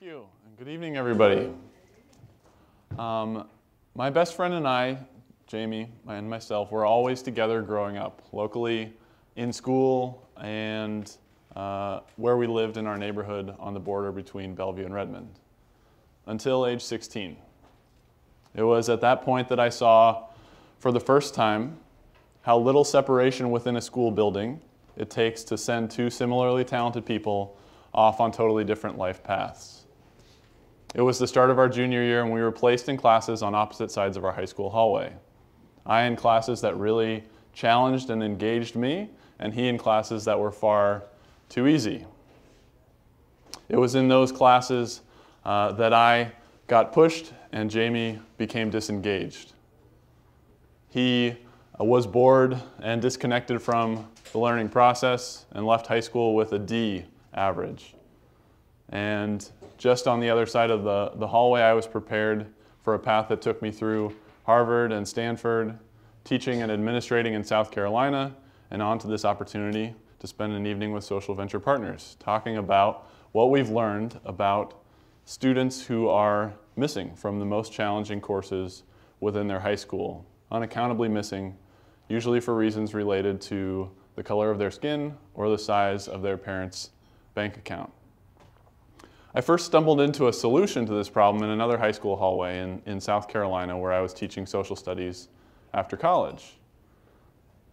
Thank you, and good evening, everybody. My best friend and I, Jamie and myself, were always together growing up, locally, in school, and where we lived in our neighborhood on the border between Bellevue and Redmond, until age 16. It was at that point that I saw, for the first time, how little separation within a school building it takes to send two similarly talented people off on totally different life paths. It was the start of our junior year, and we were placed in classes on opposite sides of our high school hallway. I in classes that really challenged and engaged me, and he in classes that were far too easy. It was in those classes that I got pushed and Jamie became disengaged. He was bored and disconnected from the learning process and left high school with a D average. And just on the other side of the hallway, I was prepared for a path that took me through Harvard and Stanford, teaching and administrating in South Carolina, and on to this opportunity to spend an evening with social venture partners, talking about what we've learned about students who are missing from the most challenging courses within their high school, unaccountably missing, usually for reasons related to the color of their skin or the size of their parents' bank account. I first stumbled into a solution to this problem in another high school hallway in South Carolina, where I was teaching social studies after college.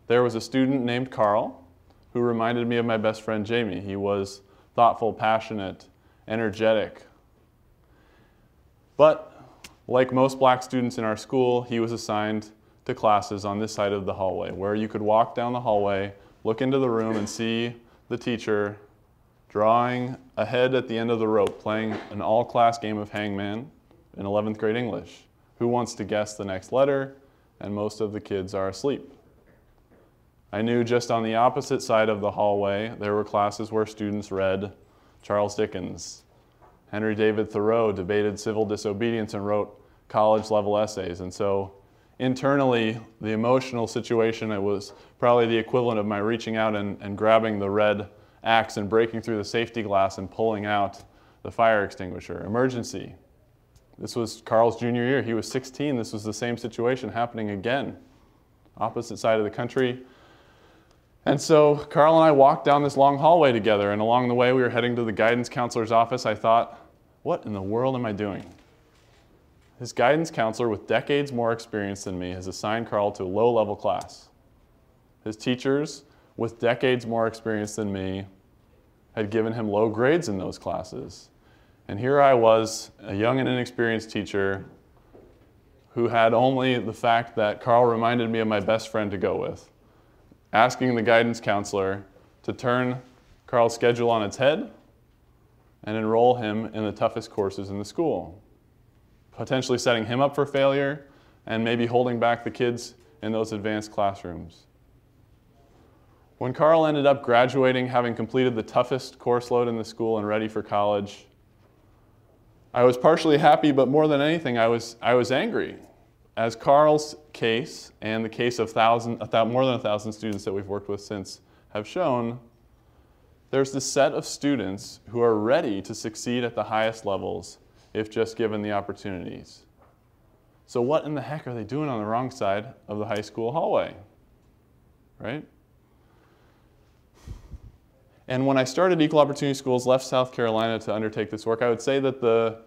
There was a student named Carl who reminded me of my best friend Jamie. He was thoughtful, passionate, energetic. But like most black students in our school, he was assigned to classes on this side of the hallway, where you could walk down the hallway, look into the room, and see the teacher drawing a head at the end of the rope, playing an all-class game of hangman in 11th grade English. Who wants to guess the next letter? And most of the kids are asleep. I knew just on the opposite side of the hallway, there were classes where students read Charles Dickens. Henry David Thoreau debated civil disobedience and wrote college-level essays. And so internally, the emotional situation, it was probably the equivalent of my reaching out and grabbing the red axe and breaking through the safety glass and pulling out the fire extinguisher. Emergency. This was Carl's junior year. He was 16. This was the same situation happening again, opposite side of the country. And so Carl and I walked down this long hallway together, and along the way we were heading to the guidance counselor's office. I thought, what in the world am I doing? His guidance counselor, with decades more experience than me, has assigned Carl to a low-level class. His teachers, with decades more experience than me, had given him low grades in those classes. And here I was, a young and inexperienced teacher who had only the fact that Carl reminded me of my best friend to go with, asking the guidance counselor to turn Carl's schedule on its head and enroll him in the toughest courses in the school, potentially setting him up for failure and maybe holding back the kids in those advanced classrooms. When Carl ended up graduating, having completed the toughest course load in the school and ready for college, I was partially happy, but more than anything, I was angry. As Carl's case and the case of more than 1,000 students that we've worked with since have shown, there's this set of students who are ready to succeed at the highest levels if just given the opportunities. So what in the heck are they doing on the wrong side of the high school hallway, right? And when I started Equal Opportunity Schools, left South Carolina to undertake this work, I would say that the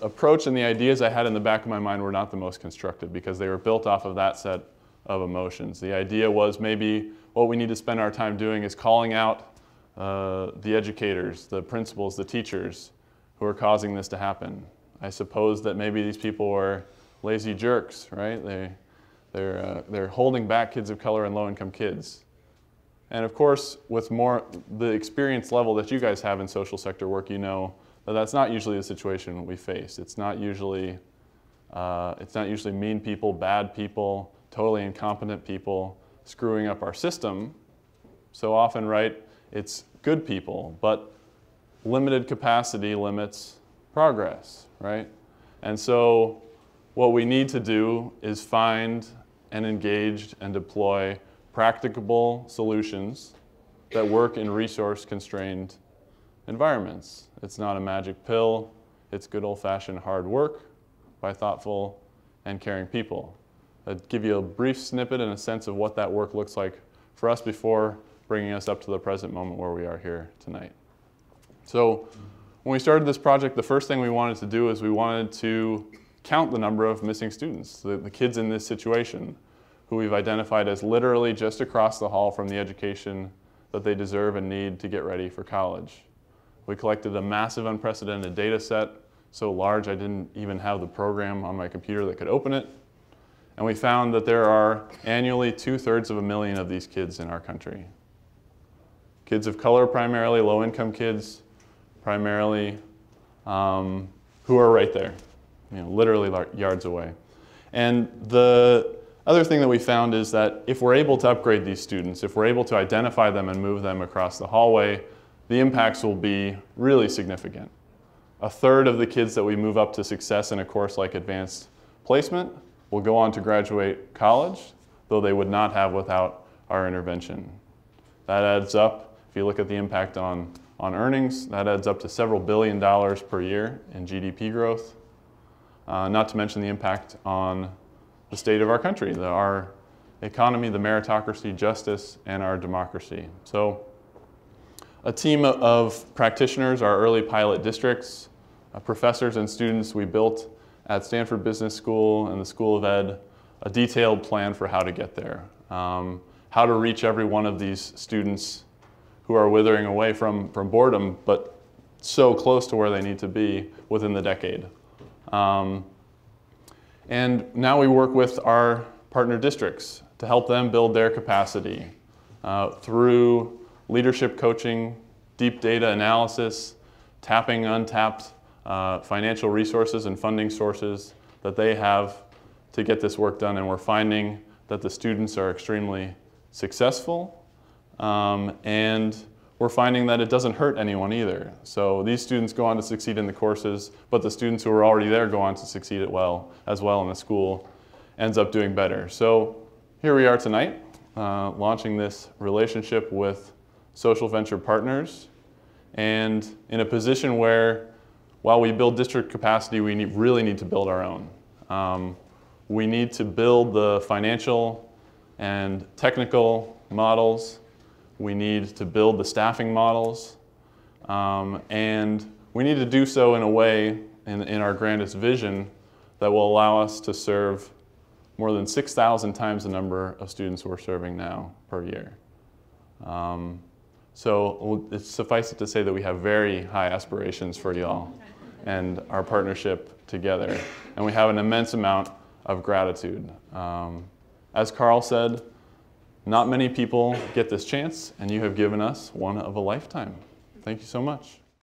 approach and the ideas I had in the back of my mind were not the most constructive, because they were built off of that set of emotions. The idea was maybe what we need to spend our time doing is calling out the educators, the principals, the teachers who are causing this to happen. I suppose that maybe these people were lazy jerks, right? They're holding back kids of color and low-income kids. And of course, with the experience level that you guys have in social sector work, you know that that's not usually the situation we face. It's not usually mean people, bad people, totally incompetent people screwing up our system. So often, right, it's good people, but limited capacity limits progress, right? And so what we need to do is find and engage and deploy practicable solutions that work in resource-constrained environments. It's not a magic pill. It's good old-fashioned hard work by thoughtful and caring people. I'll give you a brief snippet and a sense of what that work looks like for us before bringing us up to the present moment where we are here tonight. So when we started this project, the first thing we wanted to do is we wanted to count the number of missing students, the kids in this situation, who we've identified as literally just across the hall from the education that they deserve and need to get ready for college. We collected a massive, unprecedented data set, so large I didn't even have the program on my computer that could open it. And we found that there are annually 2/3 of a million of these kids in our country. Kids of color primarily, low-income kids primarily, who are right there, literally yards away. And the other thing that we found is that if we're able to upgrade these students, if we're able to identify them and move them across the hallway, the impacts will be really significant. 1/3 of the kids that we move up to success in a course like advanced placement will go on to graduate college, though they would not have without our intervention. That adds up, if you look at the impact on earnings, that adds up to several $billion per year in GDP growth, not to mention the impact on the state of our country, our economy, the meritocracy, justice, and our democracy. So a team of practitioners, our early pilot districts, professors and students, we built at Stanford Business School and the School of Ed a detailed plan for how to get there, how to reach every one of these students who are withering away from boredom, but so close to where they need to be within the decade. And now we work with our partner districts to help them build their capacity through leadership coaching, deep data analysis, tapping untapped financial resources and funding sources that they have to get this work done. And we're finding that the students are extremely successful, and we're finding that it doesn't hurt anyone either. So these students go on to succeed in the courses, but the students who are already there go on to succeed as well in the school, ends up doing better. So here we are tonight, launching this relationship with social venture partners, and in a position where, while we build district capacity, we really need to build our own. We need to build the financial and technical models. We need to build the staffing models, and we need to do so in a way, in our grandest vision, that will allow us to serve more than 6,000 times the number of students we're serving now per year. So it's suffice it to say that we have very high aspirations for y'all and our partnership together, and we have an immense amount of gratitude. As Carl said, not many people get this chance, and you have given us one of a lifetime. Thank you so much.